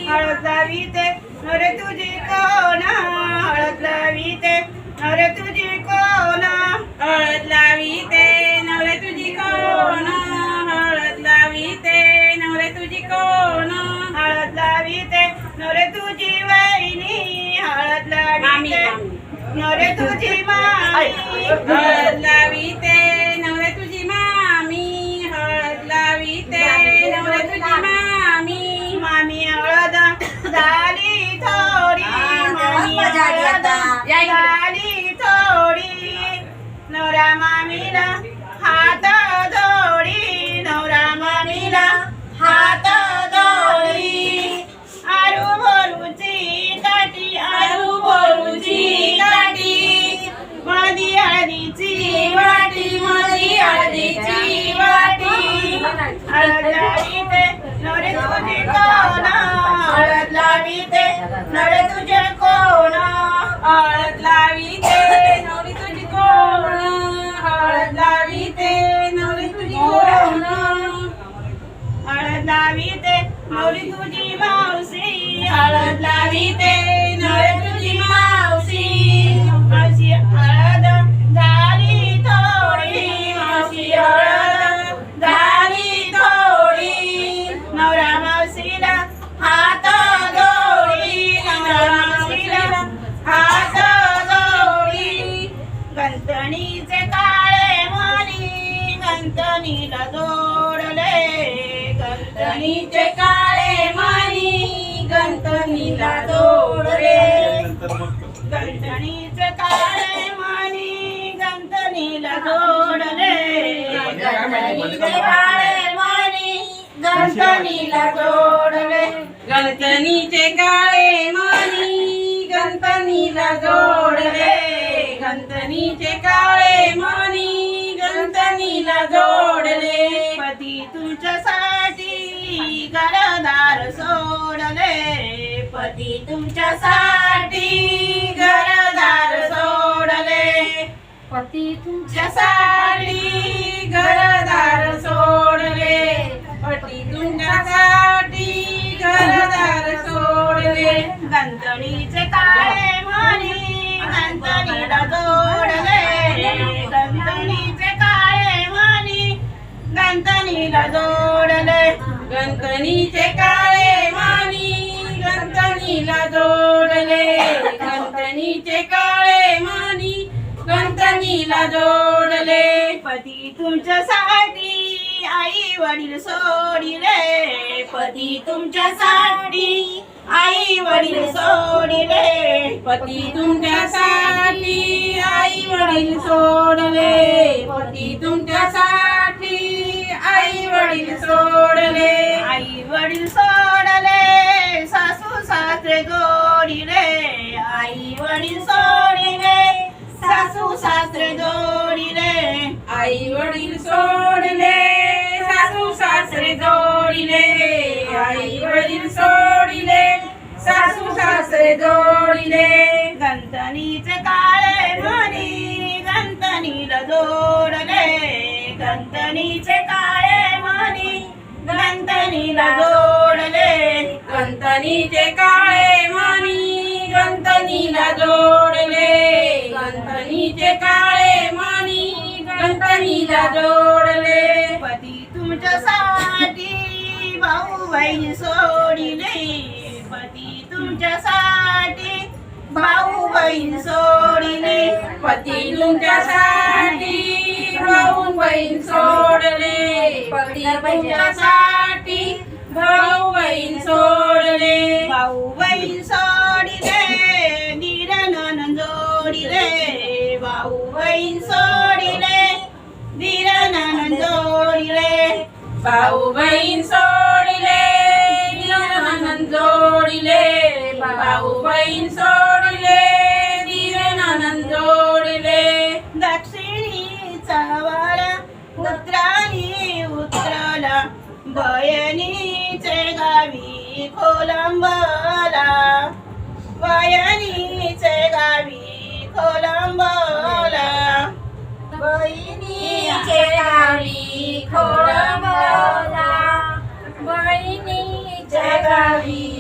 हळद लावीते नवरे तुझी कोण हळद लावीते नवरे तुझी कोण हळद लावीते नवरे तुझी कोण हळद लावीते नवरे तुझी कोण हळद लावीते नवरे तुझी वहिनी हळद लावीते नवरे तुझी मामी हळद लावीते नवरे तुझी मामी हळद लावीते नवरे तुझी मामी मामी हळद झाली थोडी मामी हळद झाली थोडी नवरा मामीला हात जोडी नवरा मामीला हात जोडी आरू बोलूची काठी आरू बोलूची काठी मधी हळदीची वाटी मधी हळदीची वाटी हळद लावीते नवरे तुझे कोण हळद लावीते नवरे तुझे कोण हळद लावीते नवरी तुझी कोण हळद लावीते नवरी तुझी कोण हळद लावीते नवरी तुझी मावशी हळद लावीते नवरे तुझी मावशी मावशी हळद झाली थोडी मावशी हळद झाली थोडी नवरा मावशीला हात जोडी नवरा मावशीला हात जोडी गंतणीचे काळे मणी गंतणीला जोडले गंतणीचे काळे मणी गंतणीला जोडले गंतणीचे काळे मणी गंतणीला जोडले गंतणीचे काळे मणी गंतणीला जोडले गणतनीचे काळे मणी गणतनीला जोडले गणतनीचे काळे मणी गणतनीला जोडले पती तुमच्यासाठी घरदार सोडले पती तुमच्यासाठी घरदार सोडले पती तुमच्यासाठी घरदार सोडले पती तुमच्यासाठी घरदार सोडले गंतणीचे काळे मणी गंतणीला जोडले गंतणीचे काळे मणी गंतणीला जोडले गणतनीचे काळे मणी गणतनीला जोडले गणतनीचे काळे मणी गणतनीला जोडले पती तुमच्यासाठी आई वडील सोडिले पती तुमच्यासाठी आई वडील सोडिले पती तुमच्यासाठी आई वडील सोडले पती तुमच्यासाठी आई वडील सोडले आई वडील सोडले सासू सासरे जोडिले आई वडील सोडिले सासू सासरे जोडिले आई वडील सोडले सासू सासरे जोडिले आई वडील सोडिले सासू सासरे जोडिले गंतणीचे काळे मणी गंतणीला जोडले गंतणीचे काळे मणी गंतणीला जोडले गणतनीचे काळे मणी गणतनीला जोडले गणतनीचे काळे मणी गणतनीला जोडले पती तुमच्यासाठी भाऊ बहीण सोडिले पती तुमच्यासाठी भाऊ बहीण सोडिले पती तुमच्यासाठी भाऊ बहीण सोडले पती तुमच्यासाठी भाऊ बहीण सोडले भाऊ बहीण सोडिले दीर नणंद जोडिले भाऊ बहीण सोडिले दीर नणंद जोडिले भाऊ बहीण सोडले ननंद जोडले भाऊ बहीण सोडले दीर ननंद जोडले दक्षिणीचा वारा उतराली उतरला बयनीचे गावी खोलंबला बयनीचे गावी खोलंबला बहिणीचे गावी खोळंबला बहिणीच्या गावी